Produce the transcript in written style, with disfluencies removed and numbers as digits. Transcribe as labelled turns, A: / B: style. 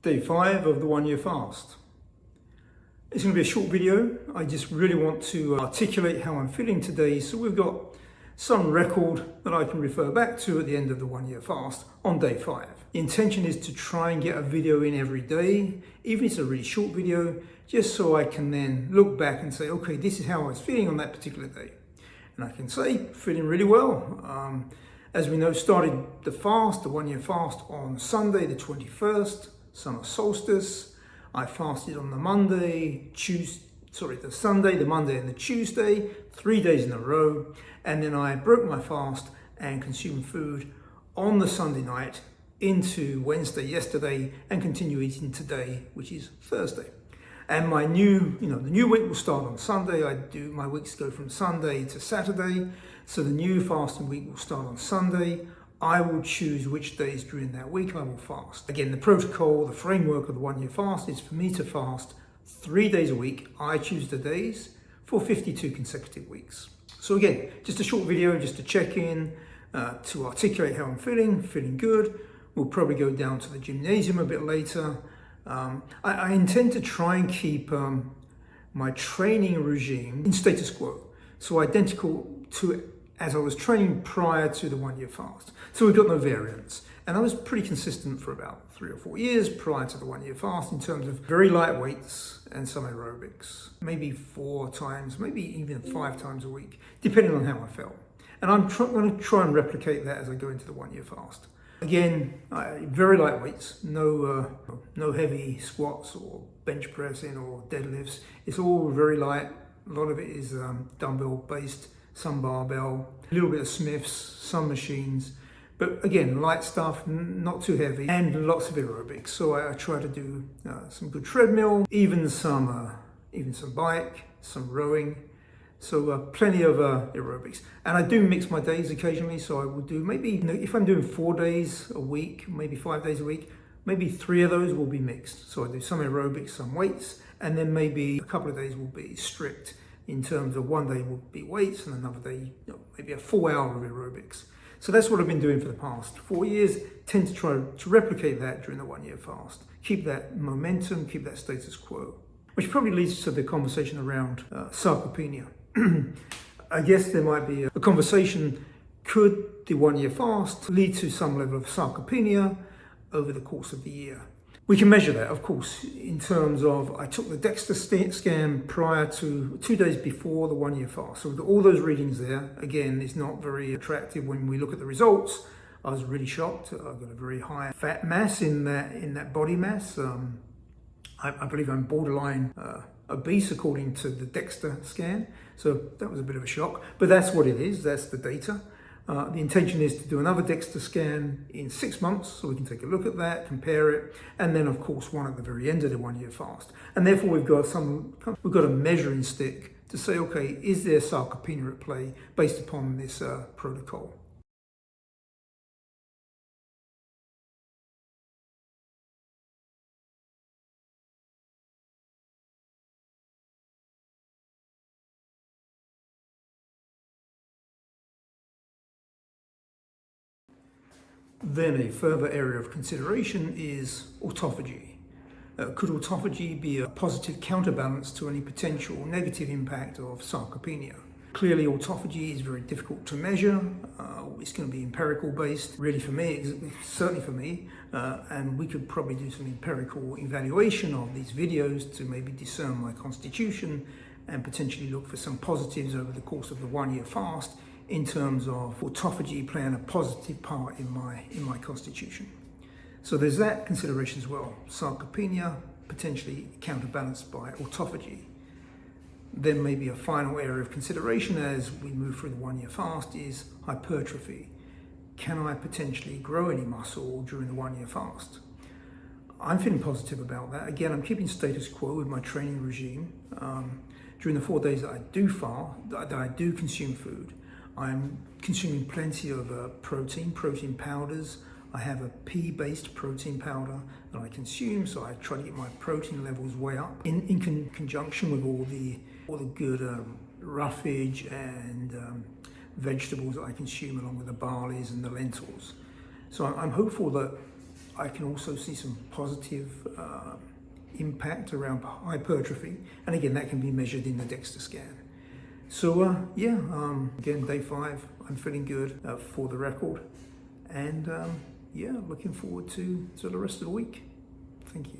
A: Day 5 of the 1 year fast. It's going to be a short video. I just really want to articulate how I'm feeling today, so we've got some record that I can refer back to at the end of the 1 year fast on day 5. The intention is to try and get a video in every day, even if it's a really short video, just so I can then look back and say, okay, this is how I was feeling on that particular day. And I can say, feeling really well. As we know, started the fast, the 1 year fast on Sunday, the 21st, summer solstice. I fasted on the Monday, the Sunday, the Monday and the Tuesday, 3 days in a row. And then I broke my fast and consumed food on the Sunday night into Wednesday yesterday and continue eating today, which is Thursday. And my the new week will start on Sunday. My weeks go from Sunday to Saturday. So the new fasting week will start on Sunday. I will choose which days during that week I will fast. Again, the protocol, the framework of the 1 year fast is for me to fast 3 days a week. I choose the days for 52 consecutive weeks. So again, just a short video, just to check in, to articulate how I'm feeling good. We'll probably go down to the gymnasium a bit later. I intend to try and keep my training regime in status quo, so identical to as I was training prior to the 1 year fast. So we've got no variance. And I was pretty consistent for about 3 or 4 years prior to the 1 year fast in terms of very light weights and some aerobics, maybe 4 times, maybe even 5 times a week, depending on how I felt. And I'm going to try and replicate that as I go into the 1 year fast. Again, very light weights, no heavy squats or bench pressing or deadlifts. It's all very light. A lot of it is dumbbell based, some barbell, a little bit of Smiths, some machines. But again, light stuff, not too heavy, and lots of aerobics. So I try to do some good treadmill, even some bike, some rowing. So plenty of aerobics. And I do mix my days occasionally. So I will do maybe, if I'm doing 4 days a week, maybe 5 days a week, maybe 3 of those will be mixed. So I do some aerobics, some weights, and then maybe a couple of days will be strict in terms of 1 day will be weights and another day, maybe a full hour of aerobics. So that's what I've been doing for the past 4 years. Tend to try to replicate that during the 1 year fast. Keep that momentum, keep that status quo. Which probably leads to the conversation around sarcopenia. I guess there might be a conversation, could the 1 year fast lead to some level of sarcopenia over the course of the year? We can measure that, of course, in terms of, I took the DEXA scan prior to 2 days before the 1 year fast. So we've got all those readings there. Again, it's not very attractive when we look at the results. I was really shocked. I've got a very high fat mass in that body mass. I believe I'm borderline obese according to the DEXA scan. So that was a bit of a shock, but that's what it is. That's the data. The intention is to do another DEXA scan in 6 months, so we can take a look at that, compare it, and then of course one at the very end of the 1 year fast. And therefore we've got a measuring stick to say, okay, is there sarcopenia at play based upon this protocol? Then a further area of consideration is autophagy. Could autophagy be a positive counterbalance to any potential negative impact of sarcopenia? Clearly, autophagy is very difficult to measure. It's going to be empirical based, really for me, certainly for me. And we could probably do some empirical evaluation of these videos to maybe discern my constitution and potentially look for some positives over the course of the 1 year fast in terms of autophagy playing a positive part in my constitution. So there's that consideration as well. Sarcopenia potentially counterbalanced by autophagy. Then maybe a final area of consideration as we move through the 1 year fast is hypertrophy. Can I potentially grow any muscle during the 1 year fast? I'm feeling positive about that. Again, I'm keeping status quo with my training regime. During the 4 days that I do fast, that I do consume food, I'm consuming plenty of protein powders. I have a pea-based protein powder that I consume, so I try to get my protein levels way up in conjunction with all the good roughage and vegetables that I consume along with the barleys and the lentils. So I'm hopeful that I can also see some positive impact around hypertrophy, and again that can be measured in the DEXA scan. So again, day 5, I'm feeling good for the record, and looking forward to the rest of the week. Thank you.